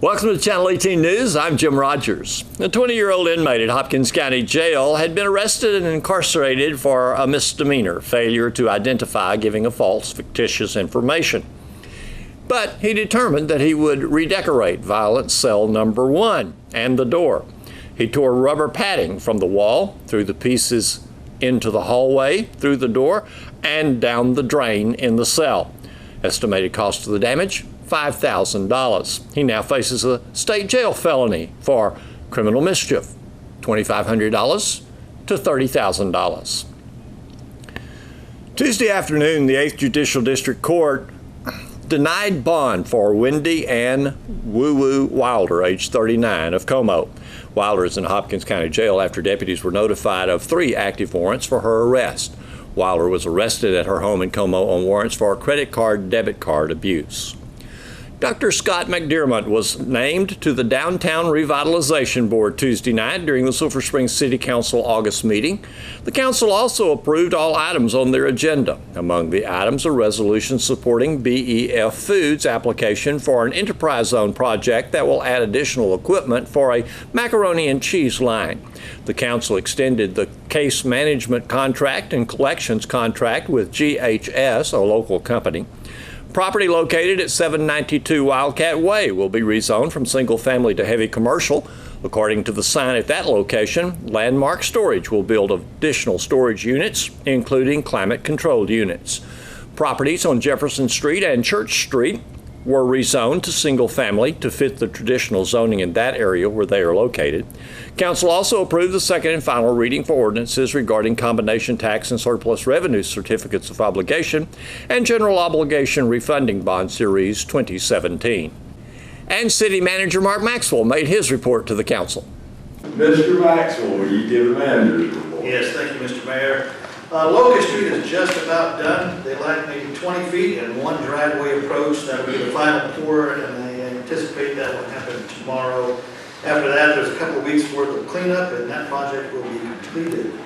Welcome to Channel 18 News. I'm Jim Rogers. A 20-year-old inmate at Hopkins County Jail had been arrested and incarcerated for a misdemeanor, failure to identify giving a false, fictitious information. But he determined that he would redecorate violent cell number 1 and the door. He tore rubber padding from the wall, threw the pieces into the hallway, through the door, and down the drain in the cell. Estimated cost of the damage, $5,000. He now faces a state jail felony for criminal mischief, $2,500 to $30,000. Tuesday afternoon, the 8th Judicial District Court denied bond for Wendy Ann Woo Woo Wilder, age 39, of Como. Wilder is in Hopkins County Jail after deputies were notified of 3 active warrants for her arrest. Wilder was arrested at her home in Como on warrants for credit card, debit card abuse. Dr. Scott McDermott was named to the Downtown Revitalization Board Tuesday night during the Sulphur Springs City Council August meeting. The council also approved all items on their agenda. Among the items, a resolution supporting BEF Foods' application for an enterprise zone project that will add additional equipment for a macaroni and cheese line. The council extended the case management contract and collections contract with Ch.18, a local company. Property located at 792 Wildcat Way will be rezoned from single-family to heavy commercial. According to the sign at that location, Landmark Storage will build additional storage units, including climate-controlled units. Properties on Jefferson Street and Church Street were rezoned to single-family to fit the traditional zoning in that area where they are located. Council also approved the second and final reading for ordinances regarding combination tax and surplus revenue certificates of obligation and general obligation refunding bond series 2017. And City Manager Mark Maxwell made his report to the council. Mr. Maxwell, will you give the manager's report? Yes, thank you, Mr. Mayor. Locust Street is just about done. They like maybe 20 feet and 1 driveway approach. That will be the final pour, and they anticipate that will happen tomorrow. After that, there's a couple of weeks worth of cleanup, and that project will be completed.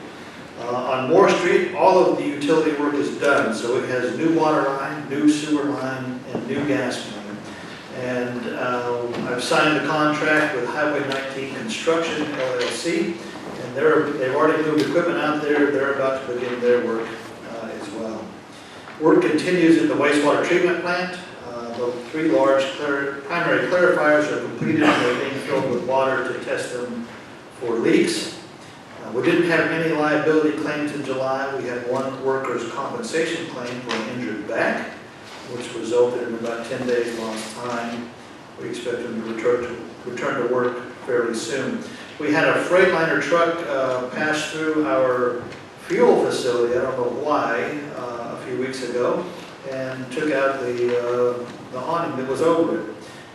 On Moore Street, all of the utility work is done, so it has new water line, new sewer line, and new gas line. And I've signed a contract with Highway 19 Construction, LLC. And they've already moved equipment out there. They're about to begin their work as well. Work continues at the wastewater treatment plant. The 3 large primary clarifiers are completed and they're being filled with water to test them for leaks. We didn't have any liability claims in July. We had 1 workers' compensation claim for an injured back, which resulted in about 10 days lost time. We expect them to return to work fairly soon. We had a Freightliner truck pass through our fuel facility, I don't know why, a few weeks ago, and took out the awning that was over it.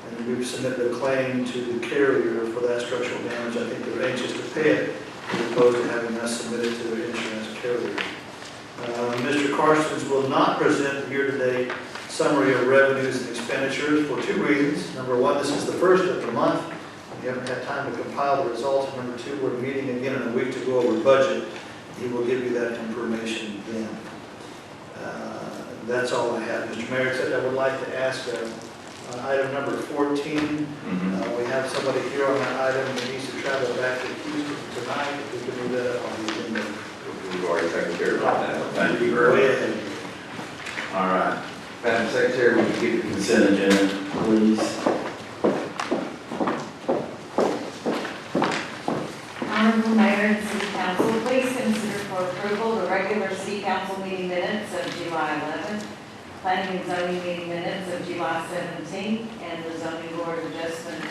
And we've submitted a claim to the carrier for that structural damage. I think they're anxious to pay it, as opposed to having us submit it to their insurance carrier. Mr. Carstens will not present the year-to-date summary of revenues and expenditures for 2 reasons. Number 1, this is the first of the month. We haven't had time to compile the results. Number 2, we're meeting again in a week to go over budget. He will give you that information then. That's all I have. Mr. Mayor, except I would like to ask item number 14. We have somebody here on that item that needs to travel back to Houston tonight. If we can do that on the agenda. We've already taken care of that. Thank you very much. All right. Madam Secretary, will you get the consent agenda, please? Honorable Mayor and City Council, please consider for approval the regular City Council meeting minutes of July 11th, Planning and Zoning meeting minutes of July 17th, and the Zoning Board of Adjustment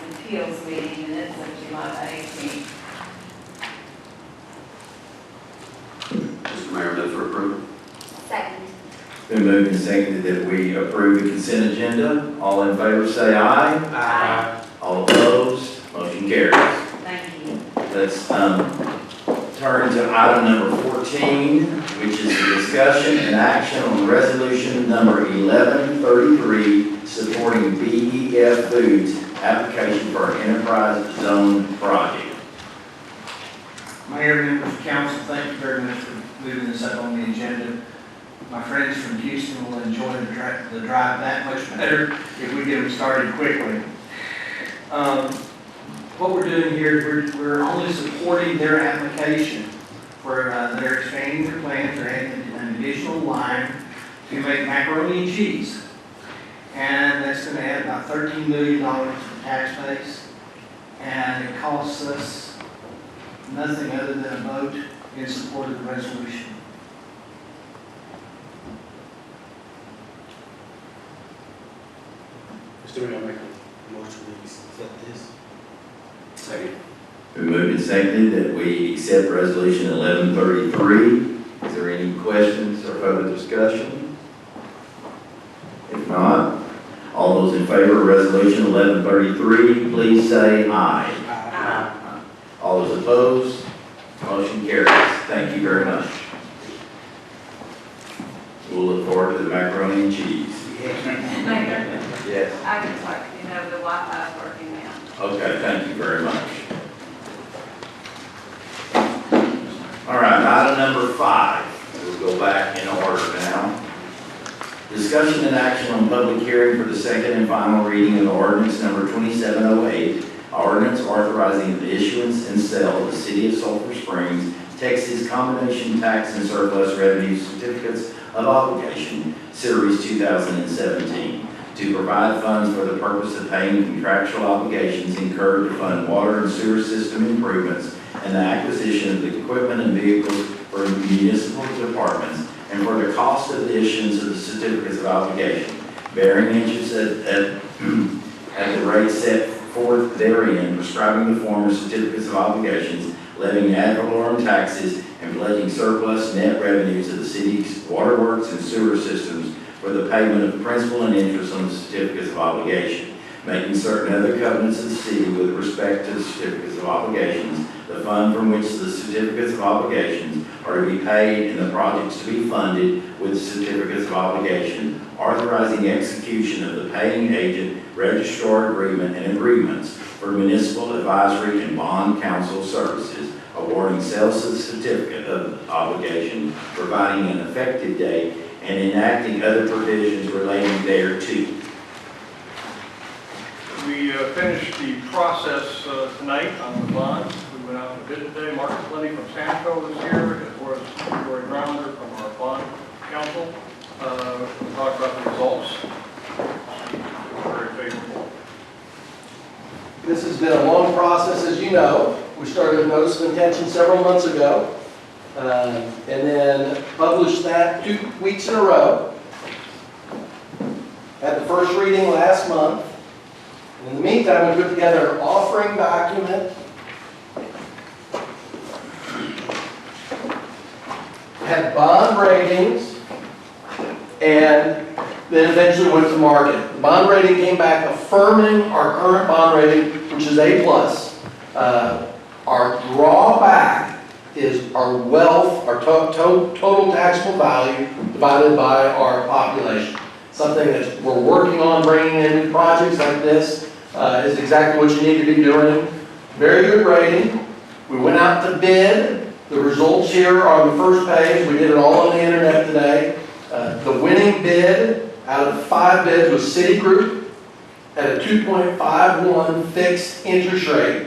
and Appeals meeting minutes of July 18th. Mr. Mayor, move for approval. Second. Been moved and seconded that we approve the consent agenda. All in favor say aye. Aye. All opposed, motion carries. Thank you. Let's turn to item number 14, which is the discussion and action on resolution number 1133, supporting BEF Foods application for an enterprise zone project. Mayor, members of council, thank you very much for moving this up on the agenda. My friends from Houston will enjoy the drive that much better if we get them started quickly. What we're doing here, we're only supporting their application for, they're expanding their plans, they're adding an additional line to make macaroni and cheese. And that's gonna add about $13 million to the tax base. And it costs us nothing other than a vote in support of the resolution. Mr. Mayor, I make a motion that we accept this. Second. Been moved and seconded that we accept resolution 1133. Is there any questions or further discussion? If not, all those in favor of resolution 1133, please say aye. Aye. All those opposed, motion carries. Thank you very much. We'll look forward to the macaroni and cheese. Mayor, Yes. I just like, you know, the Wi-Fi's working now. Okay, thank you very much. All right, item number 5. We'll go back in order now. Discussion and action on public hearing for the second and final reading of ordinance number 2708, ordinance authorizing the issuance and sale of the City of Sulphur Springs, Texas Combination Tax and Surplus Revenue Certificates of Obligation, Series 2017, to provide funds for the purpose of paying contractual obligations incurred to fund water and sewer system improvements and the acquisition of the equipment and vehicles for municipal departments, and for the cost of the issuance of the certificates of obligation, bearing interest at the rate set forth therein, prescribing the form of certificates of obligations, levying ad valorem taxes, and pledging surplus net revenues of the city's waterworks and sewer systems for the payment of principal and interest on the certificates of obligation, making certain other covenants of the city with respect to the certificates of obligations, the fund from which the certificates of obligations are to be paid, and the projects to be funded with certificates of obligation, authorizing execution of the paying agent, registrar agreement, and agreements for municipal advisory and bond counsel services, awarding sales of the certificate of obligation, providing an effective date, and enacting other provisions relating thereto. We finished the process tonight on the bonds. We went out to bid today. Marcus Lenny from Samco was here, as well as Roy Grounder from our bond council. We'll talk about the results. Very favorable. This has been a long process, as you know. We started a notice of intention several months ago, and then published that 2 weeks in a row. Had the first reading last month. In the meantime, we put together an offering document. Had bond ratings, and then eventually went to market. The bond rating came back affirming our current bond rating, which is A+. Our drawback is our wealth, our total taxable value divided by our population. Something that we're working on bringing in new projects like this. Is exactly what you need to be doing. Very good rating. We went out to bid. The results here are on the first page. We did it all on the internet today. The winning bid out of 5 bids was Citigroup at a 2.51 fixed interest rate.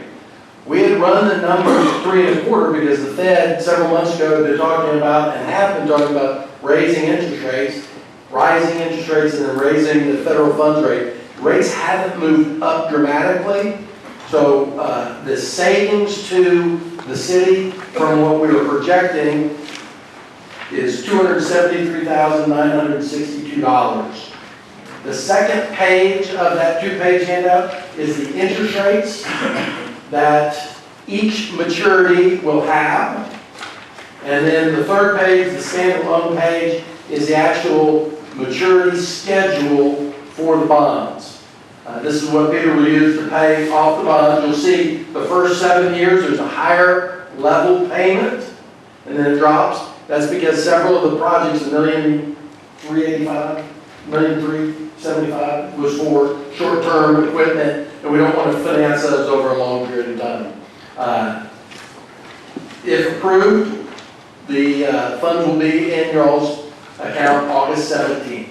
We had run the numbers 3.25 because the Fed several months ago they're talking about and have been talking about raising interest rates, rising interest rates, and then raising the federal funds rate. Rates haven't moved up dramatically, so the savings to the city from what we were projecting is $273,962. The second page of that 2-page handout is the interest rates that each maturity will have. And then the third page, the standalone page, is the actual maturity schedule for the bonds. This is what people will use to pay off the bonds. You'll see the first 7 years there's a higher level payment, and then it drops. That's because several of the projects, $1,385,000, $1,375,000, was for short-term equipment, and we don't want to finance those over a long period of time. If approved, the funds will be in y'all's account August 17th.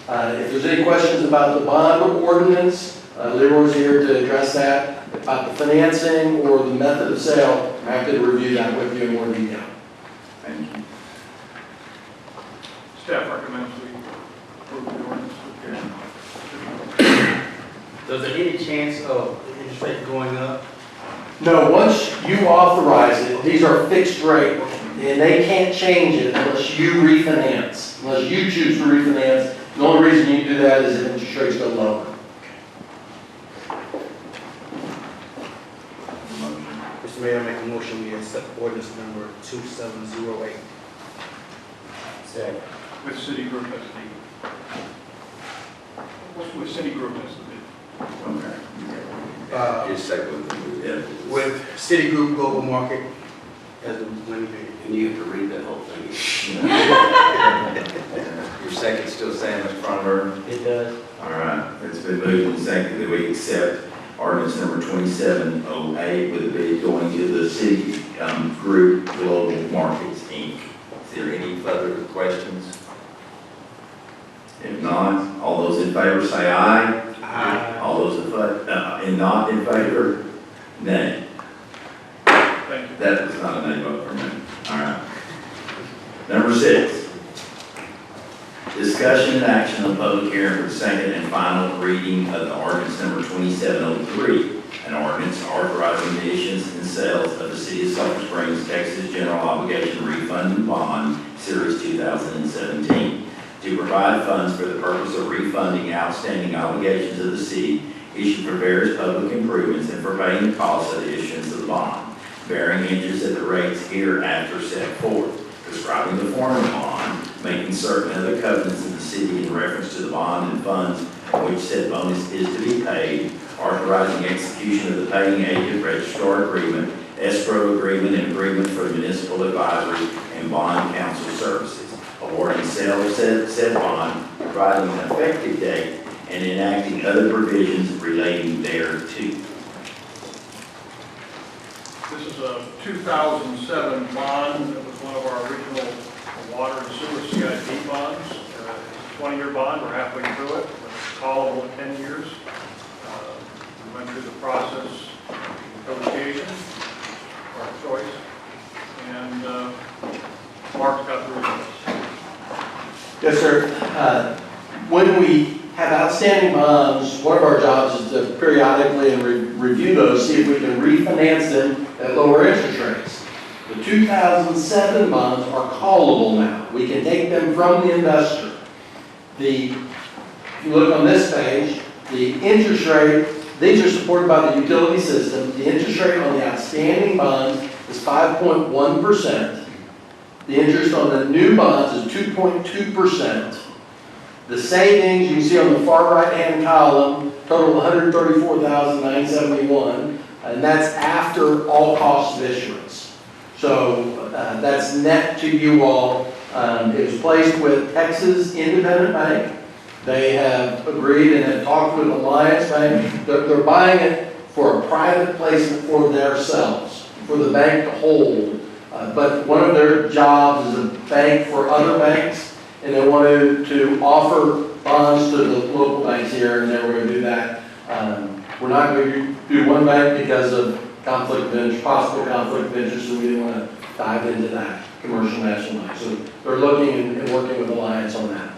If there's any questions about the bond ordinance, Leroy's here to address that. About the financing or the method of sale, I'm happy to review that with you in more detail. Thank you. Staff recommends we approve the ordinance. Does there any chance of the interest rate going up? No, once you authorize it, these are fixed rate, and they can't change it unless you refinance, unless you choose to refinance. The only reason you do that is if interest rates go lower. Mr. Mayor, I make a motion we accept ordinance number 2708. Second. With Citigroup as the, with Citigroup as the bid. Okay. Just second with the, yeah. With Citigroup Global Market as the winning bidder. And you have to read that whole thing. Your second still saying Mr. Fronberg? It does. All right, it's been moved and seconded that we accept ordinance number 2708 with a bid going to the Citigroup Global Markets, Inc. Is there any further questions? If not, all those in favor say aye. Aye. All those and not in favor, nay. Thank you. That was not a nay vote for me. All right. Number 6. Discussion and action on public hearing for the second and final reading of the ordinance number 2703, an ordinance authorizing the issuance and sales of the City of Sulphur Springs, Texas General Obligation Refunding Bond, Series 2017, to provide funds for the purpose of refunding outstanding obligations of the city issued for various public improvements and for paying the costs of the issuance of the bond, bearing interest at the rates hereafter set forth, prescribing the form of the bond, making certain other covenants of the city in reference to the bond and funds on which said bonus is to be paid, authorizing execution of the paying agent registrar agreement, escrow agreement, and agreement for municipal advisory and bond counsel services, awarding sale of said bond, providing an effective date, and enacting other provisions relating thereto. This is a 2007 bond. It was one of our original water and sewer CIP bonds. It's a 20-year bond. We're halfway through it. It's callable in 10 years. We went through the process of negotiation, our choice, and Mark's got the results. Yes, sir. When we have outstanding bonds, one of our jobs is to periodically and review those, see if we can refinance them at lower interest rates. The 2007 bonds are callable now. We can take them from the investor. If you look on this page, the interest rate, these are supported by the utility system. The interest rate on the outstanding bonds is 5.1%. The interest on the new bonds is 2.2%. The savings you can see on the far right-hand column total $134,971, and that's after all costs of issuance. So that's net to you all. It was placed with Texas Independent Bank. They have agreed and have talked with Alliance Bank. They're buying it for a private placement for themselves, for the bank to hold. But one of their jobs is a bank for other banks, and they wanted to offer bonds to the local banks here, and they were going to do that. We're not going to do one bank because of conflict of interest, possible conflict of interest, so we didn't want to dive into that commercial national bank. So they're looking and working with Alliance on that.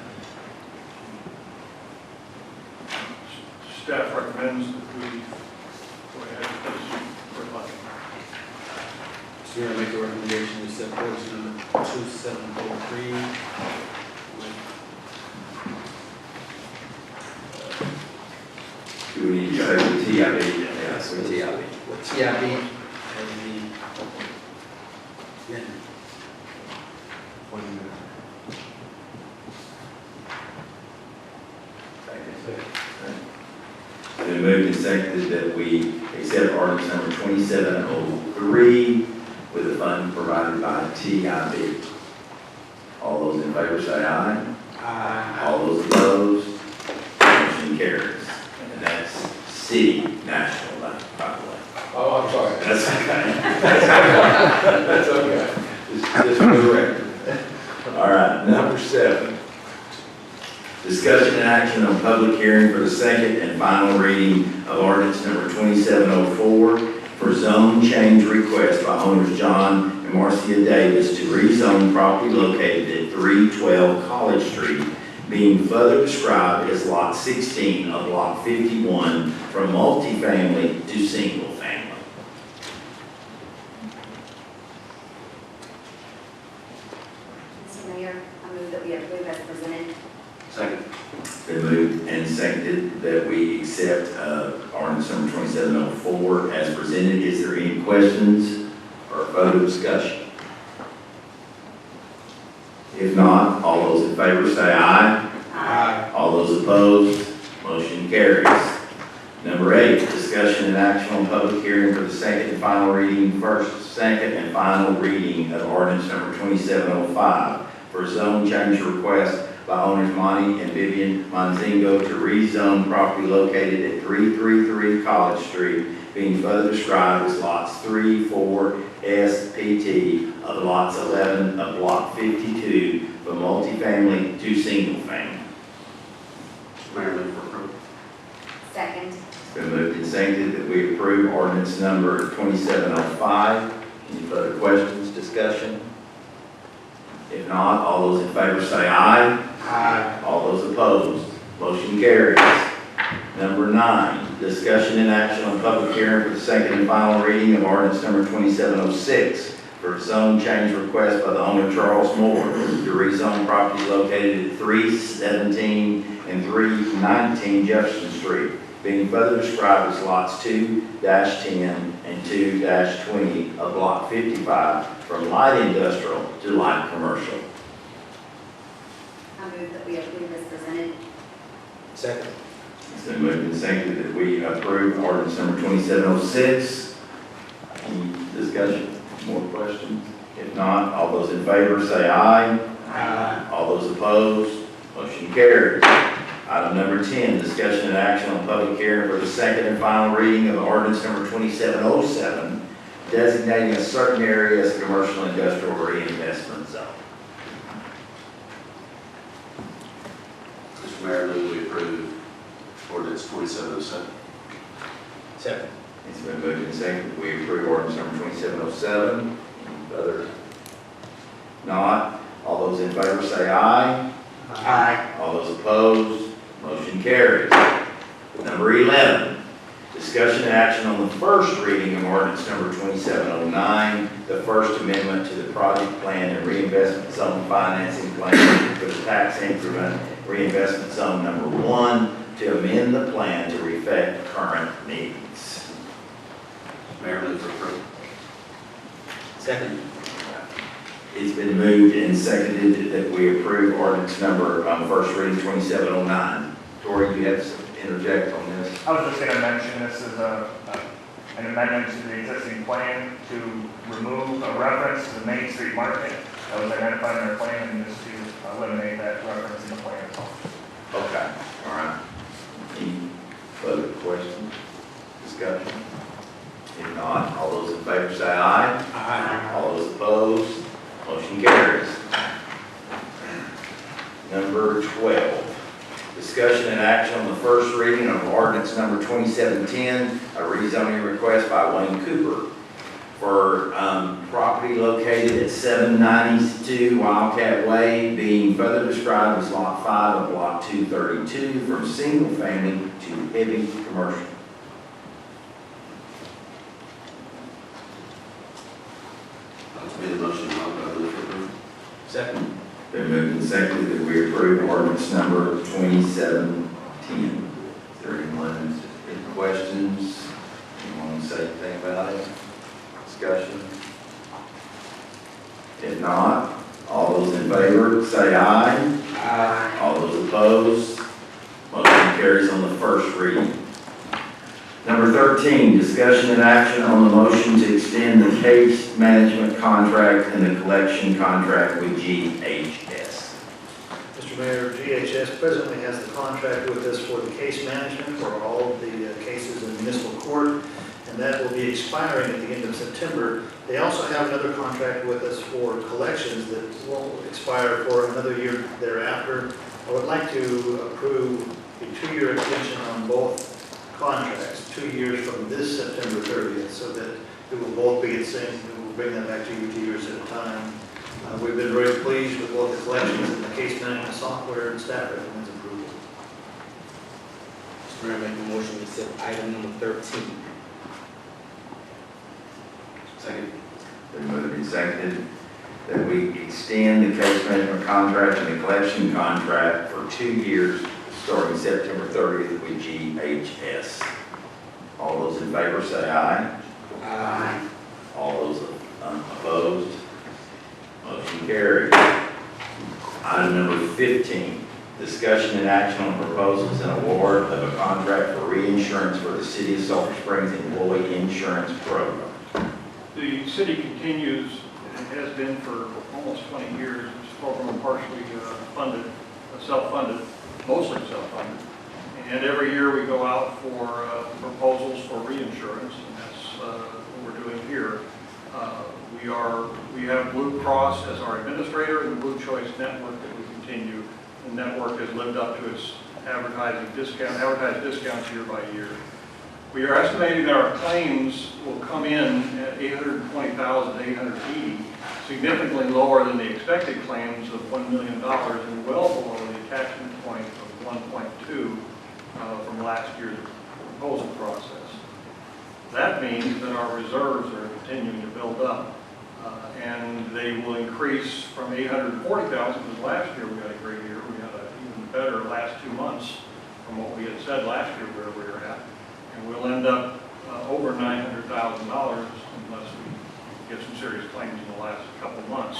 Staff recommends that we go ahead and place for funding. Mr. Mayor, I make a recommendation we accept ordinance number 2703 with Do we need to say the TIB? Yes, with TIB. with TIB as the lender for the matter. Been moved and seconded that we accept ordinance number 2703 with the fund provided by TIB. All those in favor say aye. Aye. All those opposed, motion carries. And that's City National Bank, by the way. Oh, I'm sorry. That's okay. That's okay. Just for the record. All right, number 7. Discussion and action on public hearing for the second and final reading of ordinance number 2704 for zone change request by owners John and Marcia Davis to rezone property located at 312 College Street, being further described as Lot 16 of Block 51 from multifamily to single family. Mr. Mayor, I move that we approve as presented. Second. Been moved and seconded that we accept ordinance number 2704 as presented. Is there any questions or further discussion? If not, all those in favor say aye. Aye. All those opposed, motion carries. Number 8, discussion and action on public hearing for the second and final reading, second and final reading of ordinance number 2705 for zone change request by owners Monty and Vivian Monzingo to rezone property located at 333 College Street, being further described as lots 3, 4, SPT of lots 11 of block 52 from multifamily to single family. Mayor, move for approval. Second. It's been moved and seconded that we approve ordinance number 2705. Any further questions, discussion? If not, all those in favor say aye. Aye. All those opposed, motion carries. Number 9, discussion and action on public hearing for the second and final reading of ordinance number 2706 for zone change request by the owner Charles Moore to rezone property located at 317 and 319 Jefferson Street, being further described as lots 2-10 and 2-20 of block 55 from light industrial to light commercial. I move that we approve as presented. Second. It's been moved and seconded that we approve ordinance number 2706. Any discussion, more questions? If not, all those in favor say aye. Aye. All those opposed, motion carries. Item number 10, discussion and action on public hearing for the second and final reading of ordinance number 2707, designating a certain area as a commercial industrial reinvestment zone. Mr. Mayor, move we approve ordinance 2707. Second. It's been moved and seconded that we approve ordinance number 2707. Any other? Not. All those in favor say aye. Aye. All those opposed, motion carries. Number 11, discussion and action on the first reading of ordinance number 2709, the first amendment to the project plan and reinvestment zone financing plan for the tax increment reinvestment zone number 1 to amend the plan to reflect current needs. Mayor, move for approval. Second. It's been moved and seconded that we approve ordinance number, first reading 2709. Tori, you have to interject on this? I was just going to mention this is an amendment to the existing plan to remove a reference to the Main Street Market that was identified in our plan and just to eliminate that reference in the plan as well. Okay, all right. Any further questions, discussion? If not, all those in favor say aye. Aye. All those opposed, motion carries. Number 12, discussion and action on the first reading of ordinance number 2710, a rezoning request by Wayne Cooper for property located at 792 Wildcat Way, being further described as Lot 5 of Block 232 from single family to heavy commercial. That's made a motion, I'll move for approval. Second. Been moved and seconded that we approve ordinance number 2710. Is there anyone, any questions? Anyone say anything about it? Discussion? If not, all those in favor say aye. Aye. All those opposed, motion carries on the first reading. Number 13, discussion and action on the motion to extend the case management contract and the collection contract with GHS. Mr. Mayor, GHS presently has the contract with us for the case management for all of the cases in municipal court, and that will be expiring at the end of September. They also have another contract with us for collections that will expire for another year thereafter. I would like to approve a 2-year extension on both contracts, 2 years from this September 30th, so that it will both be at sync, and we'll bring that back to you 2 years at a time. We've been very pleased with both the collections and the case management software, and staff recommends approval. Mr. Mayor, I make a motion to accept item number 13. Second. Been moved and seconded that we extend the case management contract and the collection contract for 2 years, starting September 30th with GHS. All those in favor say aye. Aye. All those opposed, motion carried. Item number 15, discussion and action on proposals and award of a contract for reinsurance for the City of Sulphur Springs Employee Insurance Program. The city continues, and has been for almost 20 years, this program partially funded, self-funded, mostly self-funded. And every year we go out for proposals for reinsurance, and that's what we're doing here. We have Blue Cross as our administrator and the Blue Choice Network that we continue. The network has lived up to its advertised discounts year by year. We are estimating that our claims will come in at $820,880, significantly lower than the expected claims of $1 million and well below the attachment point of 1.2 from last year's proposal process. That means that our reserves are continuing to build up, and they will increase from $840,000, because last year we had a great year. We had an even better last 2 months from what we had said last year where we were at. And we'll end up over $900,000 unless we get some serious claims in the last couple of months.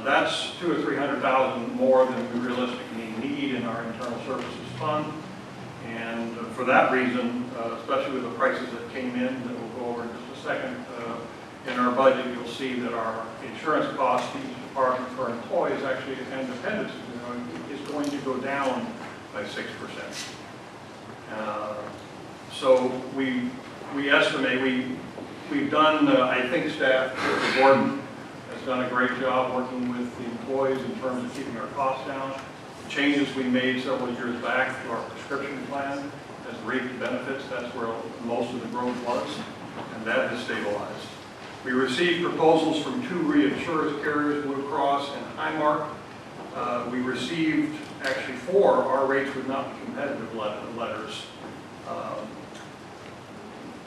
That's $200,000 or $300,000 more than we realistically need in our internal services fund. And for that reason, especially with the prices that came in, that we'll go over in just a second, in our budget, you'll see that our insurance cost to each department per employee is actually, and dependents, is going to go down by 6%. So we estimate, we've done, I think staff, the board has done a great job working with the employees in terms of keeping our costs down. The changes we made several years back to our prescription plan has reaped benefits. That's where most of the growth was, and that has stabilized. We received proposals from 2 reinsurance carriers, Blue Cross and Highmark. We received actually 4. Our rates would not be competitive letters.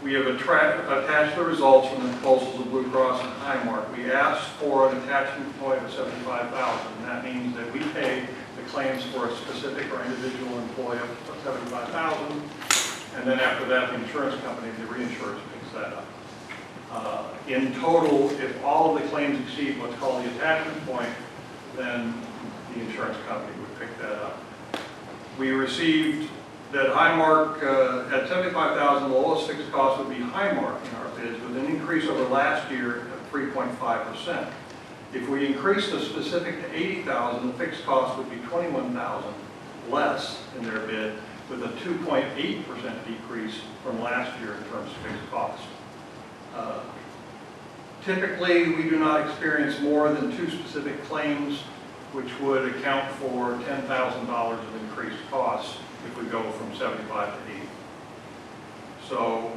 We have attached the results from the proposals of Blue Cross and Highmark. We asked for an attachment point of $75,000, and that means that we pay the claims for a specific or individual employee of $75,000, and then after that, the insurance company, the reinsurers, picks that up. In total, if all of the claims exceed what's called the attachment point, then the insurance company would pick that up. We received that Highmark at $75,000, the lowest fixed cost would be Highmark in our bids, with an increase over last year of 3.5%. If we increase the specific to $80,000, the fixed cost would be $21,000 less in their bid, with a 2.8% decrease from last year in terms of fixed cost. Typically, we do not experience more than 2 specific claims, which would account for $10,000 of increased costs if we go from 75 to 80. So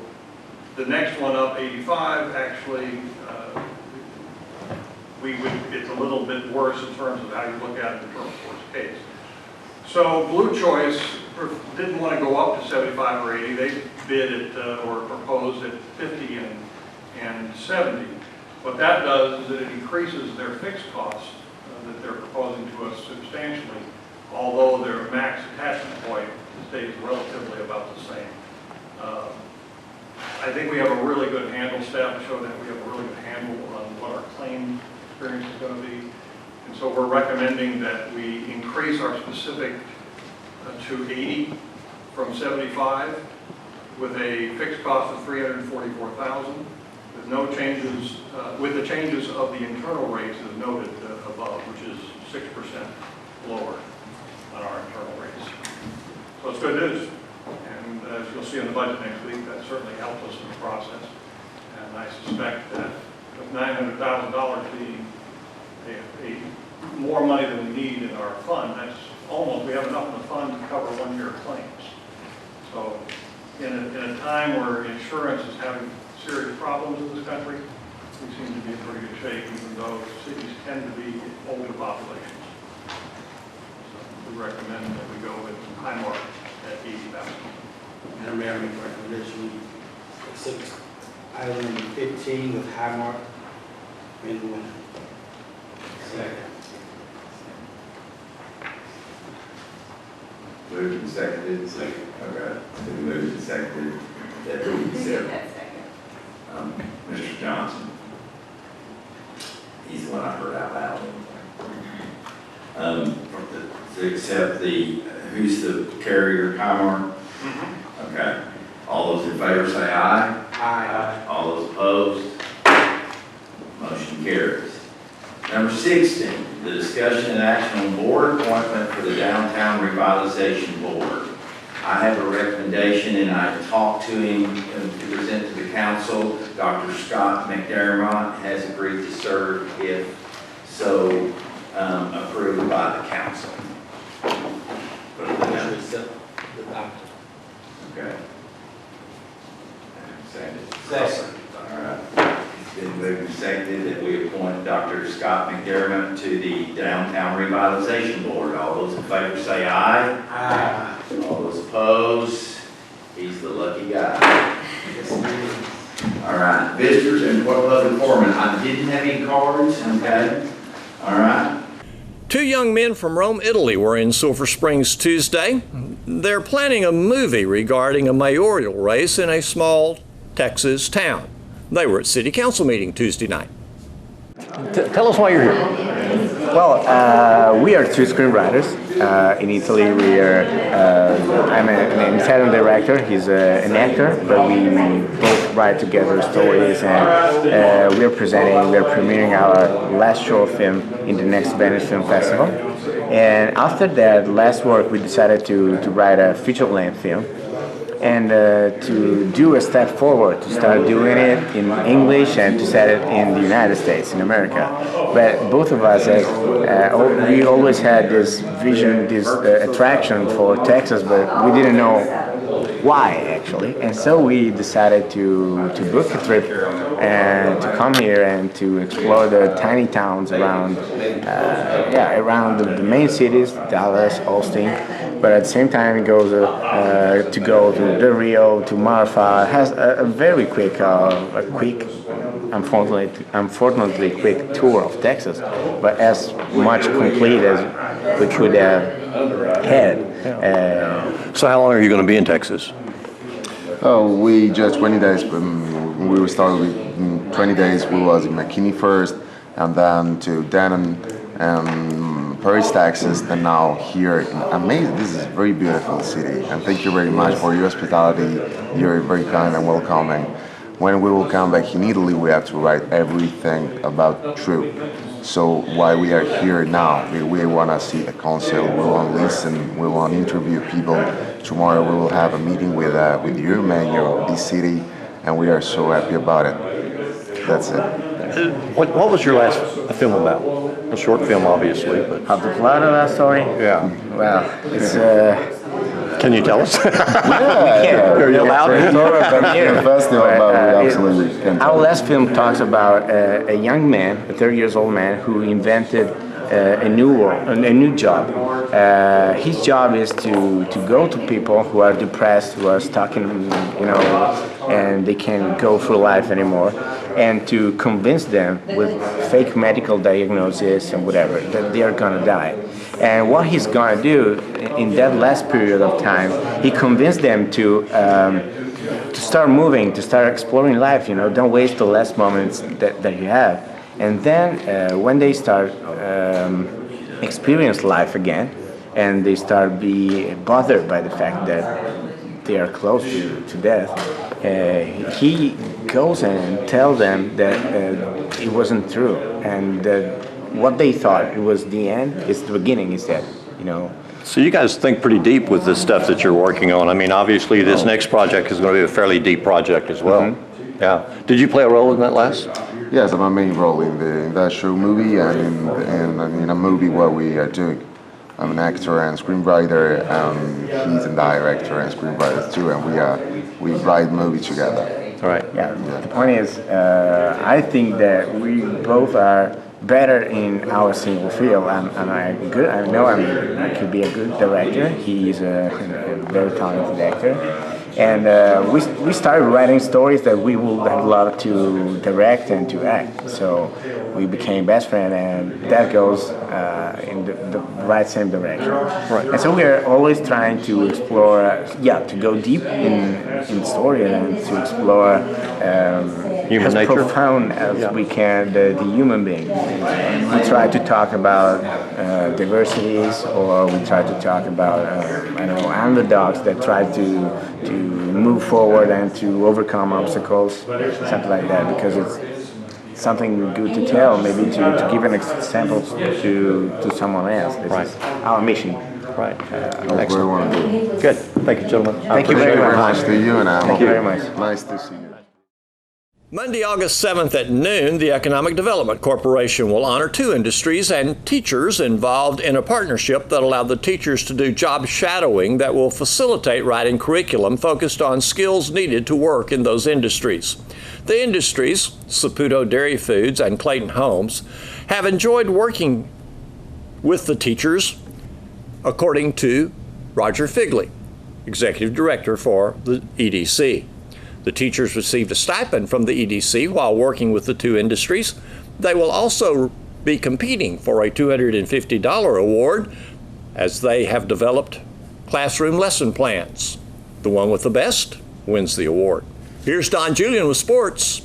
the next one up, 85, actually, it's a little bit worse in terms of how you look at it in terms of worst case. So Blue Choice didn't want to go up to 75 or 80. They bid it or proposed at 50 and 70. What that does is that it increases their fixed costs that they're proposing to us substantially, although their max attachment point stays relatively about the same. I think we have a really good handle, staff to show that we have a really good handle on what our claim experience is going to be. And so we're recommending that we increase our specific to 80 from 75 with a fixed cost of $344,000 with no changes, with the changes of the internal rates as noted above, which is 6% lower on our internal rates. So it's good news. And as you'll see in the budget next week, that certainly helped us in the process. And I suspect that with $900,000 being more money than we need in our fund, that's almost, we have enough in the fund to cover 1 year of claims. So in a time where insurance is having serious problems in this country, we seem to be in pretty good shape, even though cities tend to be older populations. So we recommend that we go with Highmark at 80,000. Madam Mayor, I make a recommendation, we accept item number 15 with Highmark in the winner. Second. Moved and seconded. Second. Okay. It's been moved and seconded that we accept. Mr. Johnson. He's the one I heard out loud. To accept who's the carrier, Highmark? Okay. All those in favor say aye. Aye. All those opposed? Motion carries. Number 16, the discussion and action on board appointment for the Downtown Revitalization Board. I have a recommendation, and I talked to him to present to the council. Dr. Scott McDermott has agreed to serve if so approved by the council. Put it down. Motion accept the doctor. Okay. Second. Second. All right. It's been moved and seconded that we appoint Dr. Scott McDermott to the Downtown Revitalization Board. All those in favor say aye. Aye. All those opposed? He's the lucky guy. All right. Visitors and public forum. I didn't have any cards, okay? All right. 2 young men from Rome, Italy were in Sulphur Springs Tuesday. They're planning a movie regarding a mayoral race in a small Texas town. They were at City Council meeting Tuesday night. Tell us why you're here. Well, we are 2 screenwriters. In Italy, we are. I'm an Italian director. He's an actor, but we both write together stories, and we are premiering our last short film in the next Venice Film Festival. And after that last work, we decided to write a feature-length film, and to do a step forward, to start doing it in English and to set it in the United States, in America. But both of us, we always had this vision, this attraction for Texas, but we didn't know why, actually. And so we decided to book a trip and to come here and to explore the tiny towns around, around the main cities, Dallas, Austin. But at the same time, it goes to go to Del Rio, to Marfa. It has a very quick, unfortunately quick tour of Texas, but as much complete as we could have had. So how long are you going to be in Texas? Oh, we just 20 days. We started with 20 days. We was in McKinney first, and then to Denton and Paris, Texas, and now here. Amazing. This is a very beautiful city, and thank you very much for your hospitality. You're very kind and welcoming. When we will come back in Italy, we have to write everything about true. So while we are here now, we want to see a concert, we want to listen, we want to interview people. Tomorrow we will have a meeting with your mayor of this city, and we are so happy about it. That's it. What was your last film about? A short film, obviously, but... Of the plot of that story? Yeah. Well, it's... Can you tell us? Yeah, Are you allowed? Our last film talks about a young man, a 30-year-old man, who invented a new job. His job is to go to people who are depressed, who are stuck in, and they can't go through life anymore, and to convince them with fake medical diagnosis and whatever that they are gonna die. And what he's gonna do in that last period of time, he convinced them to start moving, to start exploring life. Don't waste the last moments that you have. And then when they start experience life again, and they start be bothered by the fact that they are close to death, he goes and tells them that it wasn't true, and that what they thought it was the end is the beginning. He said, So you guys think pretty deep with the stuff that you're working on. I mean, obviously this next project is going to be a fairly deep project as well. Mm-hmm. Yeah. Did you play a role in that last? Yes, I'm a main role in that show movie and in a movie what we are doing. I'm an actor and screenwriter, and he's a director and screenwriter too, and we write movies together. All right. Yeah, the point is, I think that we both are better in our single field. I know I could be a good director. He's a very talented actor. And we started writing stories that we would have loved to direct and to act. So we became best friends, and that goes in the right same direction. Right. And so we are always trying to explore, to go deep in story and to explore Human as nature. profound as we can the human being. We try to talk about diversities, or we try to talk about underdogs that try to move forward and to overcome obstacles, something like that, because it's something good to tell, maybe to give an example to someone else. This is our mission. Right. That's what we want to do. Good. Thank you, gentlemen. Thank you very much. Nice to you, and I Thank you very much. Nice to see you. Monday, August 7th at noon, the Economic Development Corporation will honor 2 industries and teachers involved in a partnership that allowed the teachers to do job shadowing that will facilitate writing curriculum focused on skills needed to work in those industries. The industries, Saputo Dairy Foods and Clayton Homes, have enjoyed working with the teachers, according to Roger Figley, Executive Director for the EDC. The teachers received a stipend from the EDC while working with the 2 industries. They will also be competing for a $250 award as they have developed classroom lesson plans. The one with the best wins the award. Here's Don Julian with sports.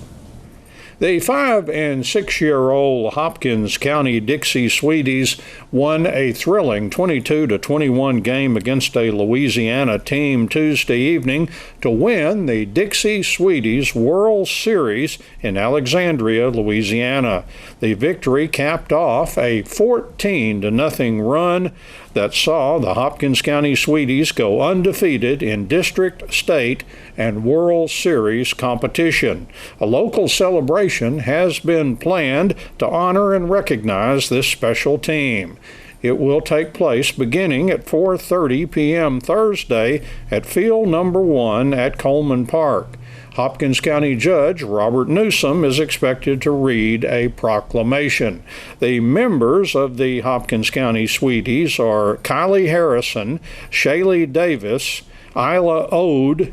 The 5- and 6-year-old Hopkins County Dixie Sweeties won a thrilling 22-21 game against a Louisiana team Tuesday evening to win the Dixie Sweeties World Series in Alexandria, Louisiana. The victory capped off a 14-0 run that saw the Hopkins County Sweeties go undefeated in district, state, and World Series competition. A local celebration has been planned to honor and recognize this special team. It will take place beginning at 4:30 p.m. Thursday at Field Number 1 at Coleman Park. Hopkins County Judge Robert Newsom is expected to read a proclamation. The members of the Hopkins County Sweeties are Kylie Harrison, Shaylee Davis, Isla Ode,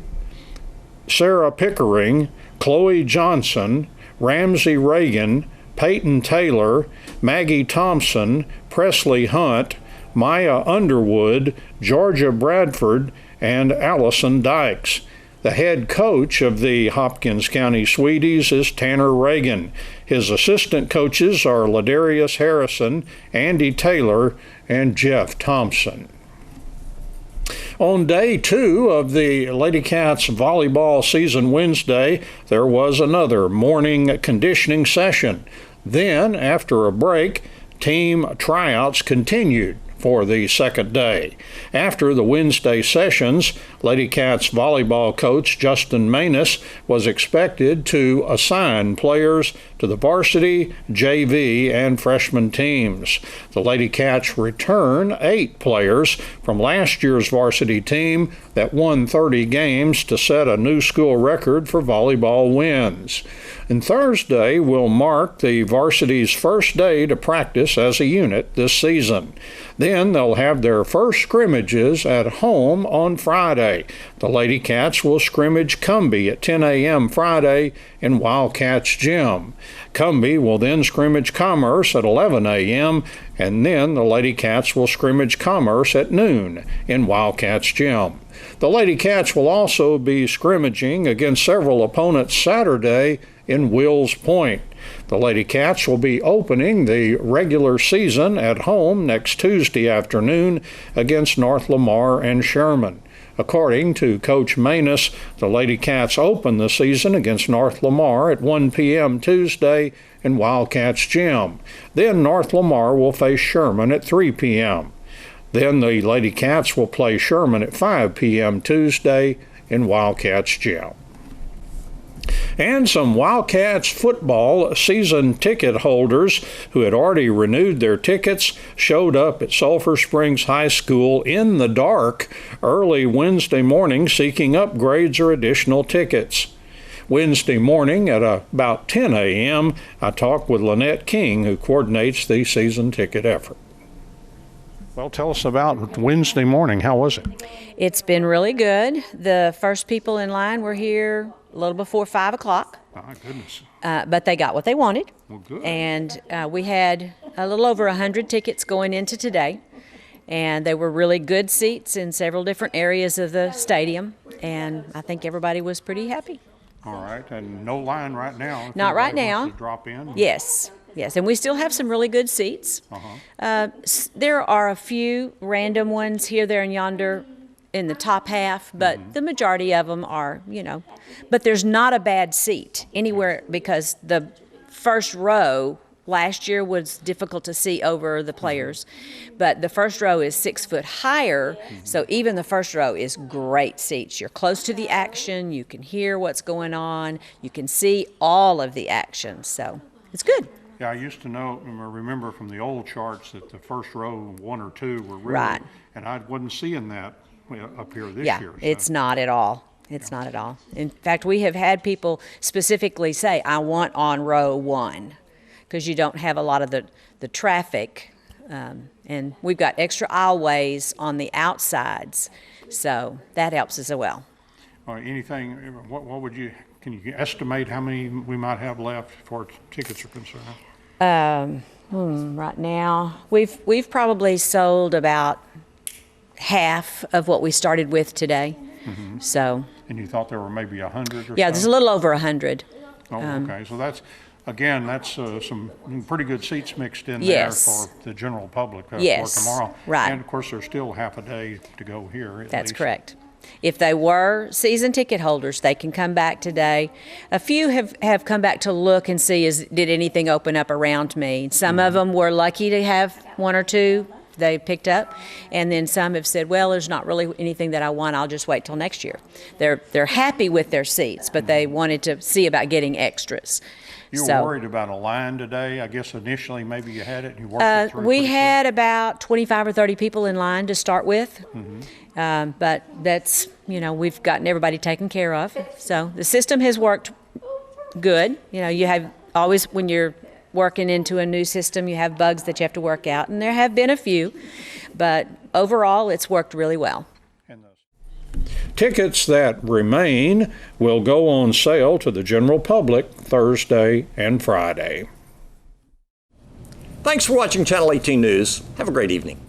Sarah Pickering, Chloe Johnson, Ramsey Reagan, Peyton Taylor, Maggie Thompson, Presley Hunt, Maya Underwood, Georgia Bradford, and Allison Dykes. The head coach of the Hopkins County Sweeties is Tanner Reagan. His assistant coaches are Ladarius Harrison, Andy Taylor, and Jeff Thompson. On day 2 of the Lady Cats volleyball season Wednesday, there was another morning conditioning session. Then, after a break, team tryouts continued for the second day. After the Wednesday sessions, Lady Cats volleyball coach Justin Manus was expected to assign players to the varsity, JV, and freshman teams. The Lady Cats return 8 players from last year's varsity team that won 30 games to set a new school record for volleyball wins. And Thursday will mark the varsity's first day to practice as a unit this season. Then they'll have their first scrimmages at home on Friday. The Lady Cats will scrimmage Cumbie at 10 a.m. Friday in Wildcats Gym. Cumbie will then scrimmage Commerce at 11 a.m., and then the Lady Cats will scrimmage Commerce at noon in Wildcats Gym. The Lady Cats will also be scrimmaging against several opponents Saturday in Wills Point. The Lady Cats will be opening the regular season at home next Tuesday afternoon against North Lamar and Sherman. According to Coach Manus, the Lady Cats open the season against North Lamar at 1 p.m. Tuesday in Wildcats Gym. Then North Lamar will face Sherman at 3 p.m. Then the Lady Cats will play Sherman at 5 p.m. Tuesday in Wildcats Gym. And some Wildcats football season ticket holders who had already renewed their tickets showed up at Sulphur Springs High School in the dark early Wednesday morning seeking upgrades or additional tickets. Wednesday morning at about 10 a.m., I talked with Lynette King, who coordinates the season ticket effort. Well, tell us about Wednesday morning. How was it? It's been really good. The first people in line were here a little before 5 o'clock. Oh, my goodness. But they got what they wanted. Well, good. And we had a little over 100 tickets going into today. And they were really good seats in several different areas of the stadium. And I think everybody was pretty happy. All right. And no line right now. Not right now. Wants to drop in. Yes. Yes, and we still have some really good seats. There are a few random ones here, there, and yonder in the top half, but the majority of them are, but there's not a bad seat anywhere because the first row last year was difficult to see over the players, but the first row is 6 foot higher, so even the first row is great seats. You're close to the action, you can hear what's going on, you can see all of the action, so it's good. Yeah, I used to remember from the old charts that the first row, 1 or 2 were really, right. And I wasn't seeing that up here this year. So. It's not at all. It's not at all. In fact, we have had people specifically say, I want on row 1, because you don't have a lot of the traffic, and we've got extra aisleways on the outsides, so that helps as well. Anything, what would you... Can you estimate how many we might have left as far as tickets are concerned? Right now, we've probably sold about half of what we started with today. So. And you thought there were maybe 100 or Yeah, there's a little over 100. Oh, okay. So that's some pretty good seats mixed in yes. there for the general public yes. for tomorrow. Right. And of course, there's still half a day to go here. That's correct. If they were season ticket holders, they can come back today. A few have come back to look and see, did anything open up around me? Some of them were lucky to have 1 or 2 they picked up, and then some have said, well, there's not really anything that I want, I'll just wait till next year. They're happy with their seats, but they wanted to see about getting extras. You were worried about a line today. I guess initially maybe you had it and you worked it through. We had about 25 or 30 people in line to start with. But that's, we've gotten everybody taken care of. So the system has worked good. You have always, when you're working into a new system, you have bugs that you have to work out, and there have been a few, but overall it's worked really well. Tickets that remain will go on sale to the general public Thursday and Friday. Thanks for watching Channel 18 News. Have a great evening.